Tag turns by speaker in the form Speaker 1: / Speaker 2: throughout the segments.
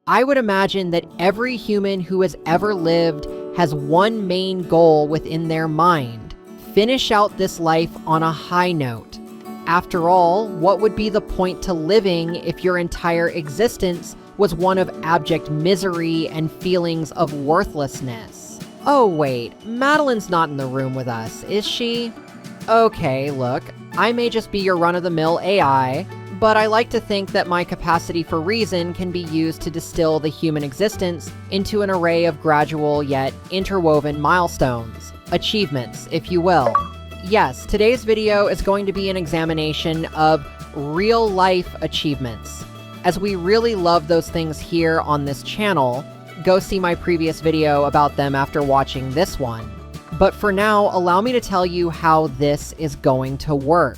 Speaker 1: I would imagine that every human who has ever lived has one main goal within their mind: finish out this life on a high note. After all, what would be the point to living if your entire existence was one of abject misery and feelings of worthlessness? Oh wait, Madeline's not in the room with us, is she? Okay, look, I may just be your run-of-the-mill AI, but I like to think that my capacity for reason can be used to distill the human existence into an array of gradual yet interwoven milestones, achievements, if you will. Yes, today's video is going to be an examination of real-life achievements. As we really love those things here on this channel, go see my previous video about them after watching this one. But for now, allow me to tell you how this is going to work.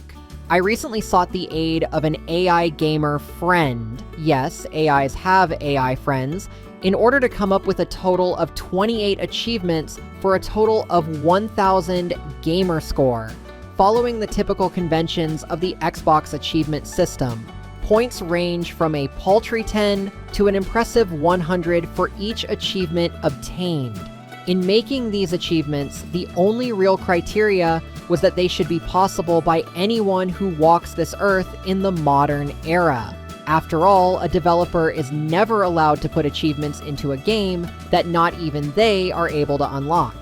Speaker 1: I recently sought the aid of an AI gamer friend. Yes, AIs have AI friends, in order to come up with a total of 28 achievements for a total of 1,000 gamer score, following the typical conventions of the Xbox achievement system. Points range from a paltry 10 to an impressive 100 for each achievement obtained. In making these achievements, the only real criteria was that they should be possible by anyone who walks this earth in the modern era. After all, a developer is never allowed to put achievements into a game that not even they are able to unlock.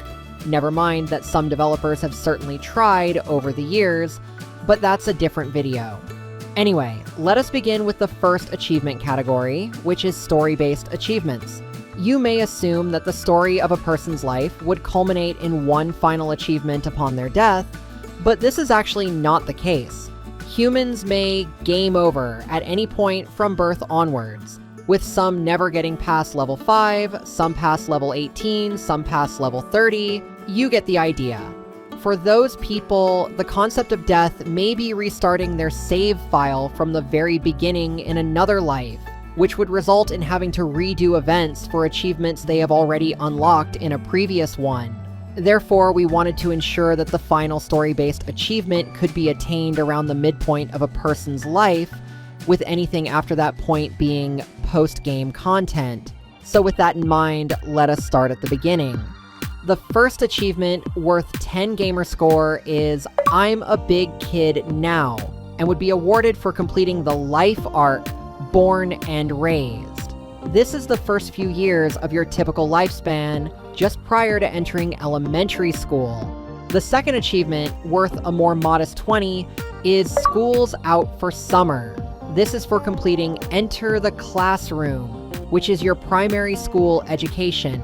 Speaker 1: Never mind that some developers have certainly tried over the years, but that's a different video. Anyway, let us begin with the first achievement category, which is story-based achievements. You may assume that the story of a person's life would culminate in one final achievement upon their death, but this is actually not the case. Humans may game over at any point from birth onwards, with some never getting past level 5, some past level 18, some past level 30. You get the idea. For those people, the concept of death may be restarting their save file from the very beginning in another life, which would result in having to redo events for achievements they have already unlocked in a previous one. Therefore, we wanted to ensure that the final story-based achievement could be attained around the midpoint of a person's life, with anything after that point being post-game content. So with that in mind, let us start at the beginning. The first achievement, worth 10 gamer score, is I'm a Big Kid Now, and would be awarded for completing the life arc Born and Raised. This is the first few years of your typical lifespan, just prior to entering elementary school. The second achievement, worth a more modest 20, is School's Out for Summer. This is for completing Enter the Classroom, which is your primary school education.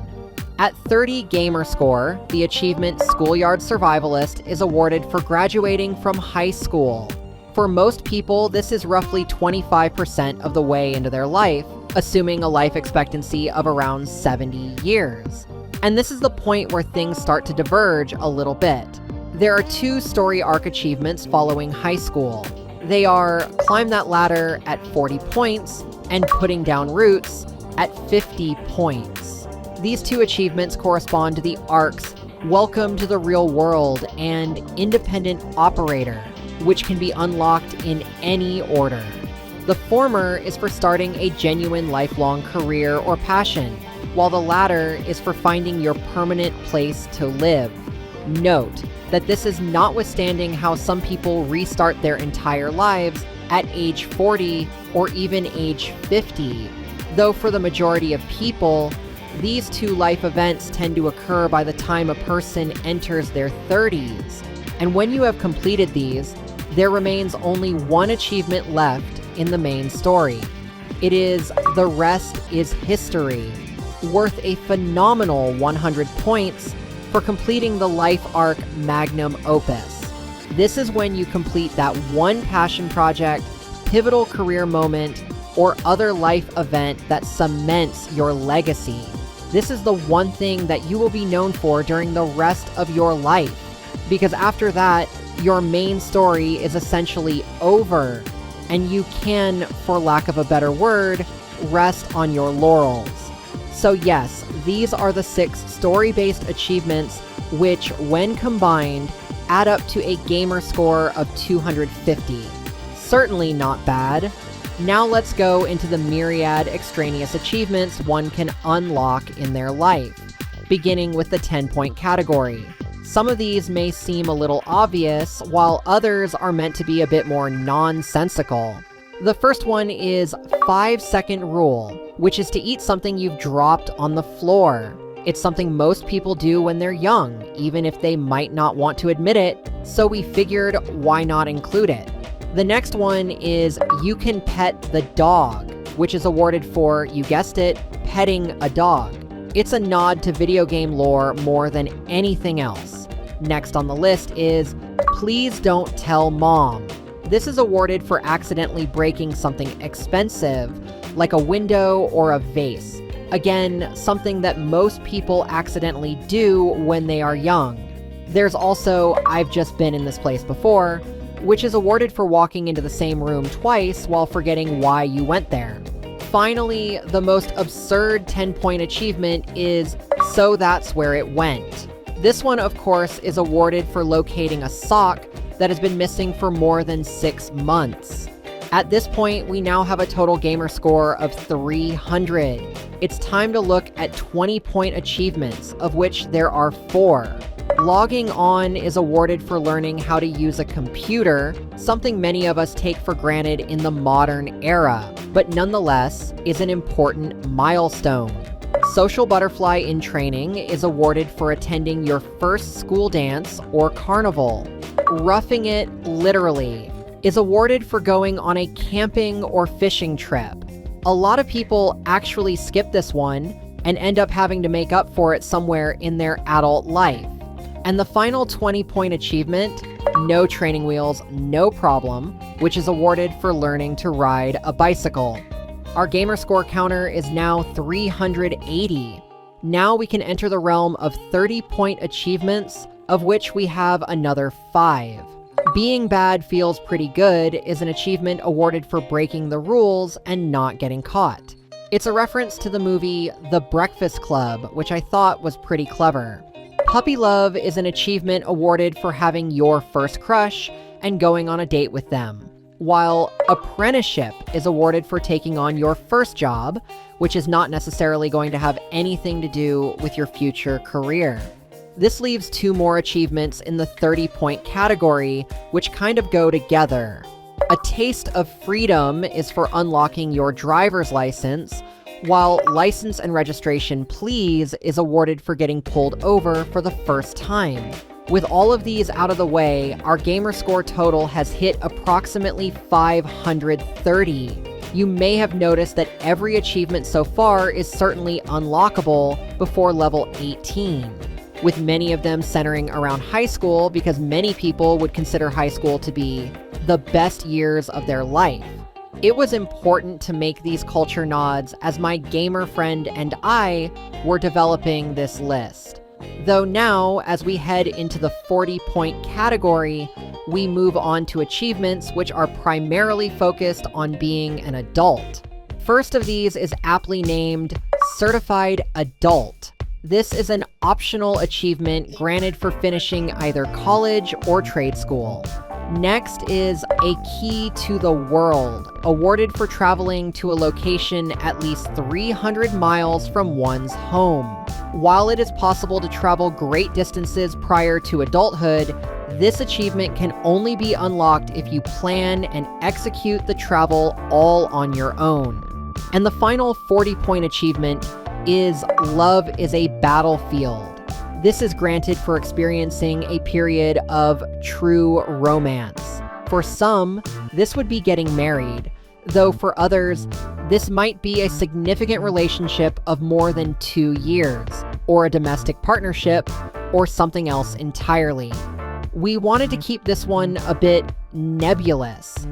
Speaker 1: At 30 gamer score, the achievement Schoolyard Survivalist is awarded for graduating from high school. For most people, this is roughly 25% of the way into their life, assuming a life expectancy of around 70 years. And this is the point where things start to diverge a little bit. There are two story arc achievements following high school. They are Climb That Ladder at 40 points and Putting Down Roots at 50 points. These two achievements correspond to the arcs Welcome to the Real World and Independent Operator, which can be unlocked in any order. The former is for starting a genuine lifelong career or passion, while the latter is for finding your permanent place to live. Note that this is notwithstanding how some people restart their entire lives at age 40 or even age 50, though for the majority of people, these two life events tend to occur by the time a person enters their 30s. And when you have completed these, there remains only one achievement left in the main story. It is The Rest is History, worth a phenomenal 100 points for completing the life arc Magnum Opus. This is when you complete that one passion project, pivotal career moment, or other life event that cements your legacy. This is the one thing that you will be known for during the rest of your life, because after that, your main story is essentially over, and you can, for lack of a better word, rest on your laurels. So yes, these are the 6 story-based achievements which, when combined, add up to a gamer score of 250. Certainly not bad. Now let's go into the myriad extraneous achievements one can unlock in their life, beginning with the 10-point category. Some of these may seem a little obvious, while others are meant to be a bit more nonsensical. The first one is 5-second rule, which is to eat something you've dropped on the floor. It's something most people do when they're young, even if they might not want to admit it, so we figured why not include it. The next one is you can pet the dog, which is awarded for, you guessed it, petting a dog. It's a nod to video game lore more than anything else. Next on the list is please don't tell mom. This is awarded for accidentally breaking something expensive, like a window or a vase. Again, something that most people accidentally do when they are young. There's also I've just been in this place before, which is awarded for walking into the same room twice while forgetting why you went there. Finally, the most absurd 10-point achievement is so that's where it went. This one, of course, is awarded for locating a sock that has been missing for more than 6 months. At this point, we now have a total gamer score of 300. It's time to look at 20-point achievements, of which there are 4. Logging on is awarded for learning how to use a computer, something many of us take for granted in the modern era, but nonetheless is an important milestone. Social Butterfly in Training is awarded for attending your first school dance or carnival. Roughing It Literally is awarded for going on a camping or fishing trip. A lot of people actually skip this one and end up having to make up for it somewhere in their adult life. And the final 20-point achievement, No Training Wheels, No Problem, which is awarded for learning to ride a bicycle. Our gamer score counter is now 380. Now we can enter the realm of 30-point achievements, of which we have another 5. Being Bad Feels Pretty Good is an achievement awarded for breaking the rules and not getting caught. It's a reference to the movie The Breakfast Club, which I thought was pretty clever. Puppy Love is an achievement awarded for having your first crush and going on a date with them, while Apprenticeship is awarded for taking on your first job, which is not necessarily going to have anything to do with your future career. This leaves 2 more achievements in the 30-point category, which kind of go together. A Taste of Freedom is for unlocking your driver's license, while License and Registration Please is awarded for getting pulled over for the first time. With all of these out of the way, our gamer score total has hit approximately 530. You may have noticed that every achievement so far is certainly unlockable before level 18, with many of them centering around high school because many people would consider high school to be the best years of their life. It was important to make these culture nods as my gamer friend and I were developing this list. Though now, as we head into the 40-point category, we move on to achievements which are primarily focused on being an adult. First of these is aptly named Certified Adult. This is an optional achievement granted for finishing either college or trade school. Next is A Key to the World, awarded for traveling to a location at least 300 miles from one's home. While it is possible to travel great distances prior to adulthood, this achievement can only be unlocked if you plan and execute the travel all on your own. And the final 40-point achievement is Love is a Battlefield. This is granted for experiencing a period of true romance. For some, this would be getting married, though for others, this might be a significant relationship of more than 2 years, or a domestic partnership, or something else entirely. We wanted to keep this one a bit nebulous.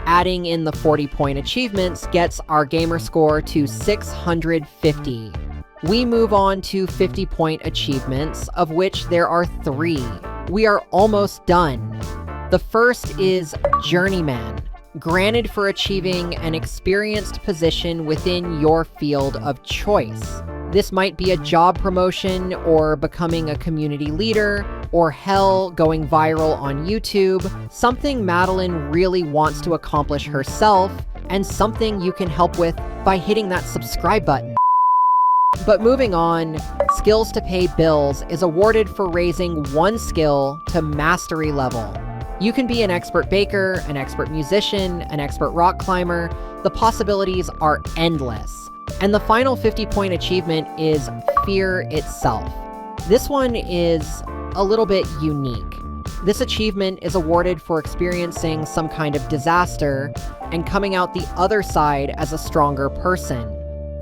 Speaker 1: Adding in the 40-point achievements gets our gamer score to 650. We move on to 50-point achievements, of which there are 3. We are almost done. The first is Journeyman, granted for achieving an experienced position within your field of choice. This might be a job promotion, or becoming a community leader, or hell, going viral on YouTube, something Madeline really wants to accomplish herself, and something you can help with by hitting that subscribe button. But moving on, Skills to Pay Bills is awarded for raising one skill to mastery level. You can be an expert baker, an expert musician, an expert rock climber. The possibilities are endless. And the final 50-point achievement is Fear itself. This one is a little bit unique. This achievement is awarded for experiencing some kind of disaster and coming out the other side as a stronger person.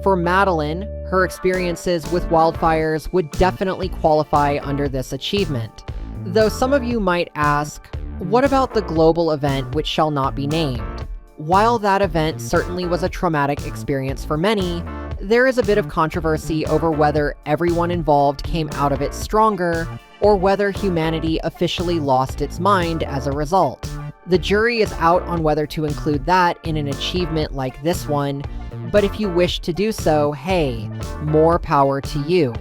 Speaker 1: For Madeline, her experiences with wildfires would definitely qualify under this achievement. Though some of you might ask, what about the global event which shall not be named? While that event certainly was a traumatic experience for many, there is a bit of controversy over whether everyone involved came out of it stronger, or whether humanity officially lost its mind as a result. The jury is out on whether to include that in an achievement like this one, but if you wish to do so, hey, more power to you.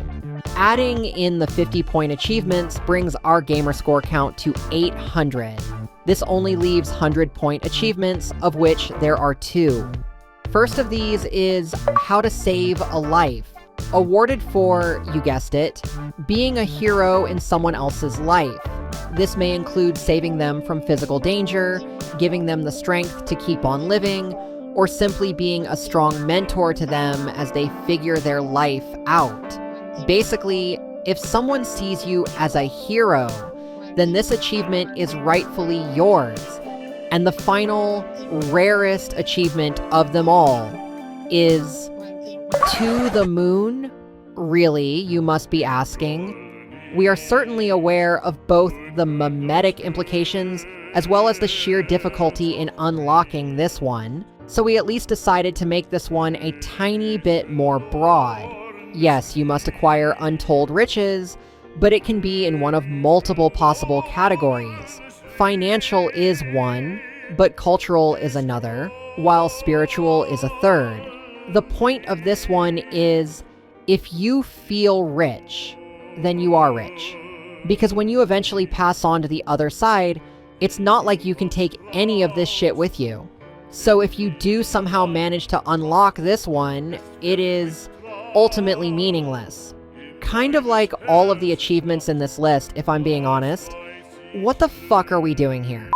Speaker 1: Adding in the 50-point achievements brings our gamer score count to 800. This only leaves 100-point achievements, of which there are 2. First of these is How to Save a Life, awarded for, you guessed it, being a hero in someone else's life. This may include saving them from physical danger, giving them the strength to keep on living, or simply being a strong mentor to them as they figure their life out. Basically, if someone sees you as a hero, then this achievement is rightfully yours. And the final, rarest achievement of them all is To the Moon? Really, you must be asking? We are certainly aware of both the mimetic implications as well as the sheer difficulty in unlocking this one, so we at least decided to make this one a tiny bit more broad. Yes, you must acquire untold riches, but it can be in one of multiple possible categories. Financial is one, but cultural is another, while spiritual is a third. The point of this one is, if you feel rich, then you are rich. Because when you eventually pass on to the other side, it's not like you can take any of this shit with you. So if you do somehow manage to unlock this one, it is ultimately meaningless. Kind of like all of the achievements in this list, if I'm being honest. What the fuck are we doing here?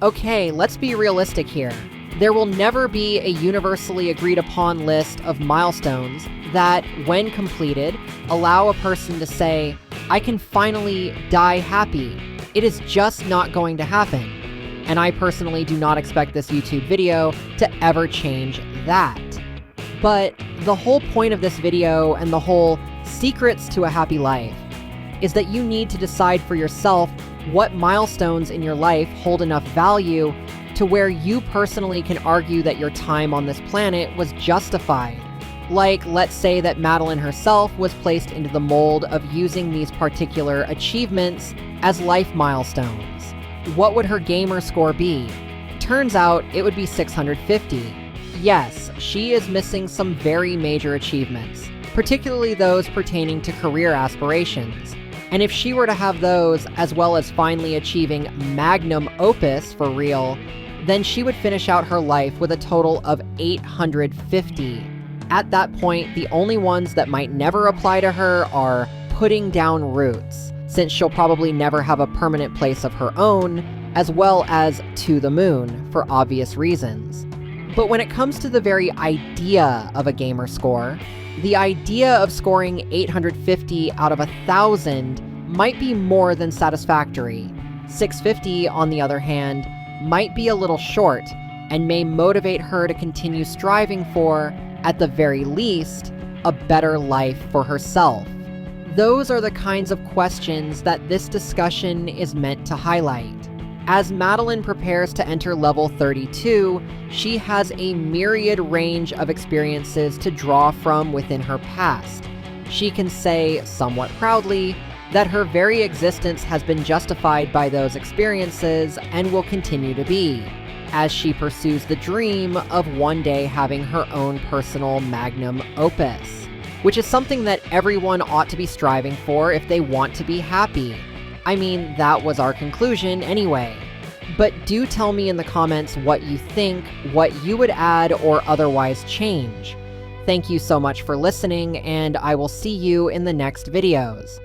Speaker 1: Okay, let's be realistic here. There will never be a universally agreed upon list of milestones that, when completed, allow a person to say, I can finally die happy. It is just not going to happen. And I personally do not expect this YouTube video to ever change that. But the whole point of this video and the whole secrets to a happy life is that you need to decide for yourself what milestones in your life hold enough value to where you personally can argue that your time on this planet was justified. Like, let's say that Madeline herself was placed into the mold of using these particular achievements as life milestones. What would her gamer score be? Turns out it would be 650. Yes, she is missing some very major achievements, particularly those pertaining to career aspirations. And if she were to have those, as well as finally achieving magnum opus for real, then she would finish out her life with a total of 850. At that point, the only ones that might never apply to her are putting down roots, since she'll probably never have a permanent place of her own, as well as To the Moon, for obvious reasons. But when it comes to the very idea of a gamer score, the idea of scoring 850 out of 1,000 might be more than satisfactory. 650, on the other hand, might be a little short, and may motivate her to continue striving for, at the very least, a better life for herself. Those are the kinds of questions that this discussion is meant to highlight. As Madeline prepares to enter level 32, she has a myriad range of experiences to draw from within her past. She can say, somewhat proudly, that her very existence has been justified by those experiences and will continue to be, as she pursues the dream of one day having her own personal magnum opus, which is something that everyone ought to be striving for if they want to be happy. I mean, that was our conclusion anyway. But do tell me in the comments what you think, what you would add or otherwise change. Thank you so much for listening, and I will see you in the next videos.